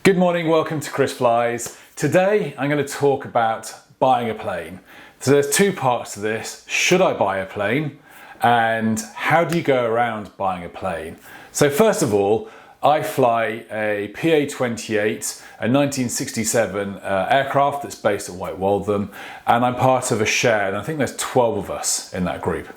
Good morning, welcome to Chris Flies. Today I'm going to talk about buying a plane. So there's two parts to this. Should I buy a plane? And how do you go around buying a plane? So first of all, I fly a PA-28, a 1967 aircraft that's based at White Waltham, and I'm part of a share, and I think there's 12 of us in that group.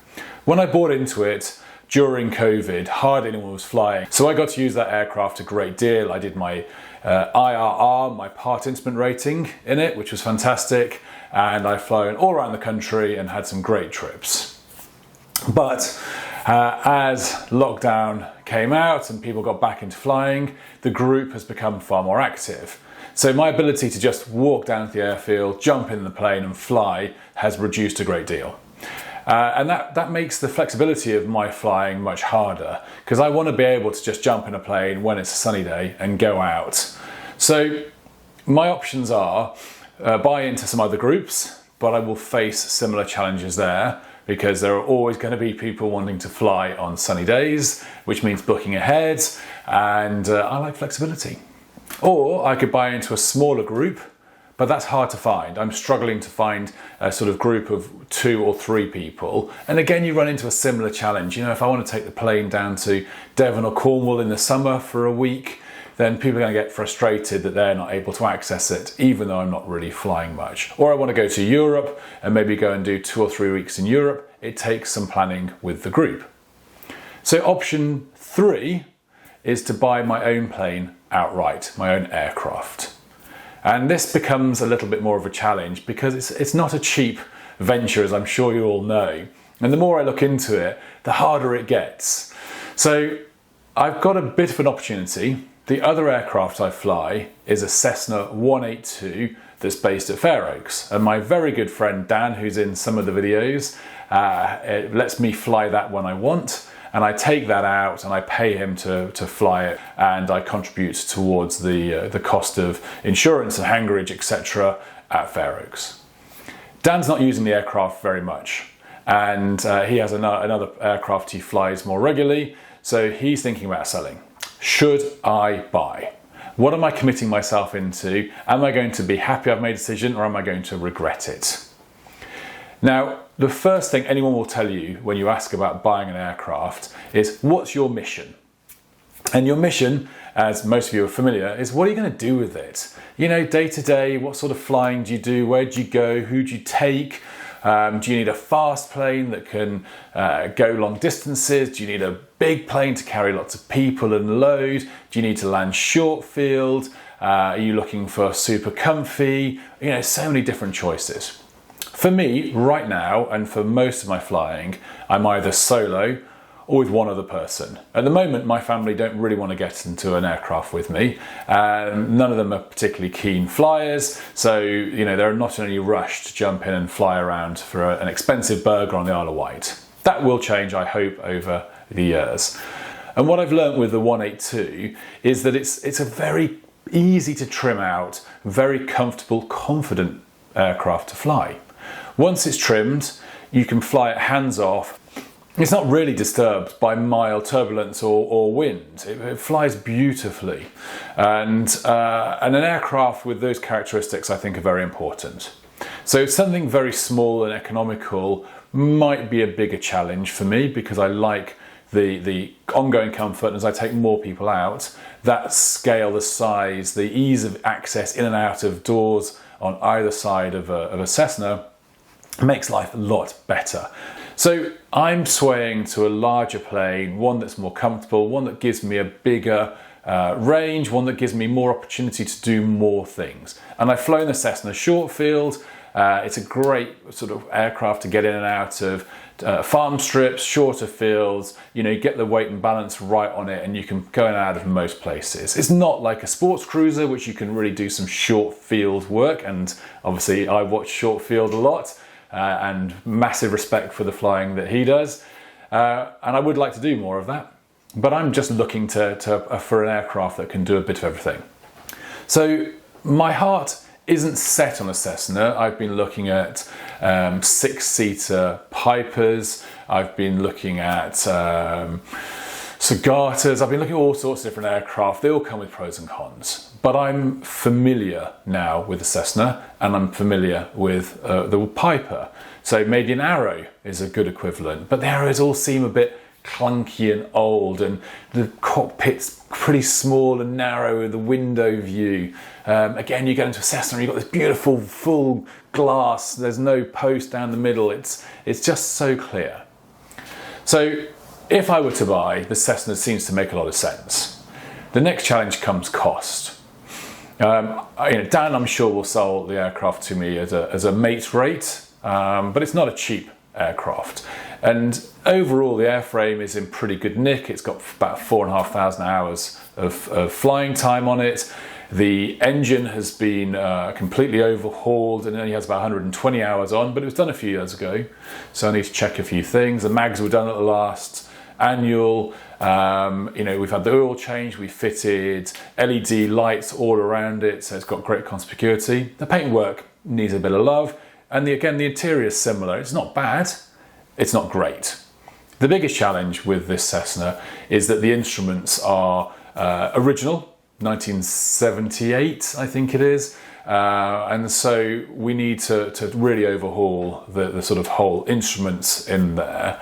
When I bought into it, during COVID, hardly anyone was flying. So I got to use that aircraft a great deal. I did my IRR, my part instrument rating in it, which was fantastic. And I've flown all around the country and had some great trips. But as lockdown came out and people got back into flying, the group has become far more active. So my ability to just walk down to the airfield, jump in the plane and fly has reduced a great deal. And that makes the flexibility of my flying much harder, because I want to be able to just jump in a plane when it's a sunny day and go out. So my options are buy into some other groups, but I will face similar challenges there, because there are always going to be people wanting to fly on sunny days, which means booking ahead, and I like flexibility. Or I could buy into a smaller group, but that's hard to find. I'm struggling to find a sort of group of 2 or 3 people. And again, you run into a similar challenge. You know, if I want to take the plane down to Devon or Cornwall in the summer for a week, then people are going to get frustrated that they're not able to access it, even though I'm not really flying much. Or I want to go to Europe and maybe go and do 2 or 3 weeks in Europe. It takes some planning with the group. So option 3 is to buy my own plane outright, my own aircraft. And this becomes a little bit more of a challenge, because it's not a cheap venture, as I'm sure you all know. And the more I look into it, the harder it gets. So I've got a bit of an opportunity. The other aircraft I fly is a Cessna 182 that's based at Fair Oaks. And my very good friend Dan, who's in some of the videos, it lets me fly that when I want. And I take that out and I pay him to fly it, and I contribute towards the cost of insurance and hangarage, etc. at Fair Oaks. Dan's not using the aircraft very much, and he has another aircraft he flies more regularly, so he's thinking about selling. Should I buy? What am I committing myself into? Am I going to be happy I've made a decision, or am I going to regret it? Now, the first thing anyone will tell you when you ask about buying an aircraft is, what's your mission? And your mission, as most of you are familiar, is what are you going to do with it? You know, day to day, what sort of flying do you do? Where do you go? Who do you take? Do you need a fast plane that can go long distances? Do you need a big plane to carry lots of people and load? Do you need to land short field? Are you looking for super comfy? You know, so many different choices. For me, right now, and for most of my flying, I'm either solo or with one other person. At the moment, my family don't really want to get into an aircraft with me. None of them are particularly keen flyers, so you know, they're not in any rush to jump in and fly around for an expensive burger on the Isle of Wight. That will change, I hope, over the years. And what I've learnt with the 182 is that it's a very easy to trim out, very comfortable, confident aircraft to fly. Once it's trimmed, you can fly it hands off. It's not really disturbed by mild turbulence or wind. It flies beautifully. And an aircraft with those characteristics, I think, are very important. So something very small and economical might be a bigger challenge for me, because I like the ongoing comfort. As I take more people out, that scale, the size, the ease of access in and out of doors on either side of a Cessna makes life a lot better. So I'm swaying to a larger plane, one that's more comfortable, one that gives me a bigger range, one that gives me more opportunity to do more things. And I've flown the Cessna short field. It's a great sort of aircraft to get in and out of farm strips, shorter fields. You know, you get the weight and balance right on it, and you can go in and out of most places. It's not like a sports cruiser, which you can really do some short field work, and obviously I watch short field a lot. And massive respect for the flying that he does, and I would like to do more of that, but I'm just looking for an aircraft that can do a bit of everything. So my heart isn't set on a Cessna. I've been looking at 6-seater Pipers. I've been looking at Sagatas, I've been looking at all sorts of different aircraft. They all come with pros and cons. but I'm familiar now with the Cessna and I'm familiar with the Piper. So maybe an Arrow is a good equivalent, but the Arrows all seem a bit clunky and old, and the cockpit's pretty small and narrow with the window view. Again, you get into a Cessna and you've got this beautiful full glass, there's no post down the middle, it's just so clear. So if I were to buy, the Cessna seems to make a lot of sense. The next challenge comes cost. Dan, I'm sure, will sell the aircraft to me as a mate rate, but it's not a cheap aircraft. And overall, the airframe is in pretty good nick. It's got about 4,500 hours of flying time on it. The engine has been completely overhauled and only has about 120 hours on, but it was done a few years ago, so I need to check a few things. The mags were done at the last annual. We've had the oil change, we fitted LED lights all around it, so it's got great conspicuity. The paintwork needs a bit of love, and again, the interior is similar. It's not bad, it's not great. The biggest challenge with this Cessna is that the instruments are original, 1978, I think it is. And so we need to really overhaul the sort of whole instruments in there.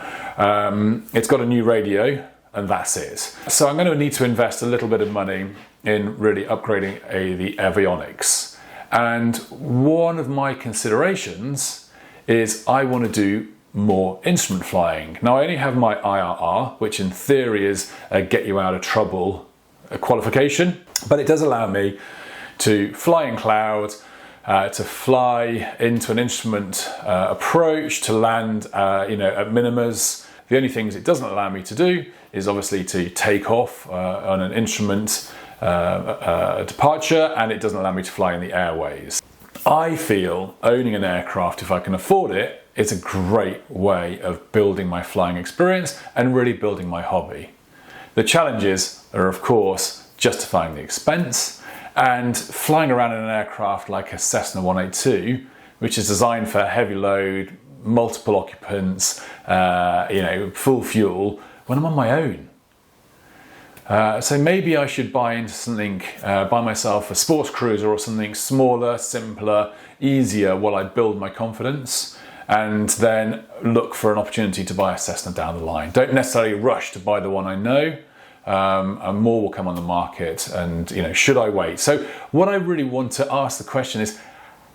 It's got a new radio, and that's it. So I'm going to need to invest a little bit of money in really upgrading the avionics. And one of my considerations is I want to do more instrument flying. Now, I only have my IRR, which in theory is a get you out of trouble qualification, but it does allow me to fly in cloud, to fly into an instrument approach, to land at minimas. The only things it doesn't allow me to do is obviously to take off on an instrument departure, and it doesn't allow me to fly in the airways. I feel owning an aircraft, if I can afford it, is a great way of building my flying experience and really building my hobby. The challenges are, of course, justifying the expense, and flying around in an aircraft like a Cessna 182, which is designed for heavy load, multiple occupants, full fuel, when I'm on my own. So maybe I should buy into something, buy myself a sports cruiser or something smaller, simpler, easier while I build my confidence, and then look for an opportunity to buy a Cessna down the line. Don't necessarily rush to buy the one I know, and more will come on the market, and should I wait? So what I really want to ask the question is,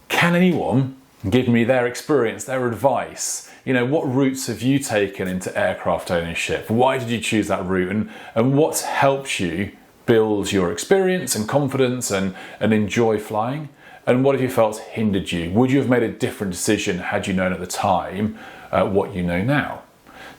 can anyone give me their experience, their advice? What routes have you taken into aircraft ownership? Why did you choose that route? And what's helped you build your experience and confidence and enjoy flying? And what have you felt hindered you? Would you have made a different decision had you known at the time what you know now?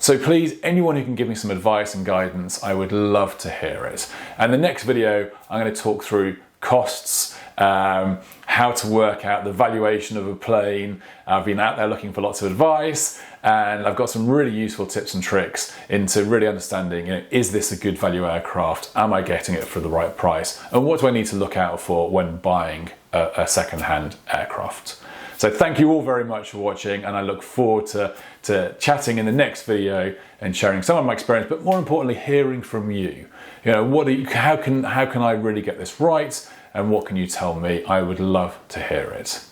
So please, anyone who can give me some advice and guidance, I would love to hear it. And the next video, I'm going to talk through costs, how to work out the valuation of a plane. I've been out there looking for lots of advice, and I've got some really useful tips and tricks into really understanding, is this a good value aircraft? Am I getting it for the right price? And what do I need to look out for when buying a second-hand aircraft? So thank you all very much for watching, and I look forward to chatting in the next video and sharing some of my experience, but more importantly, hearing from you. How can I really get this right? And what can you tell me? I would love to hear it.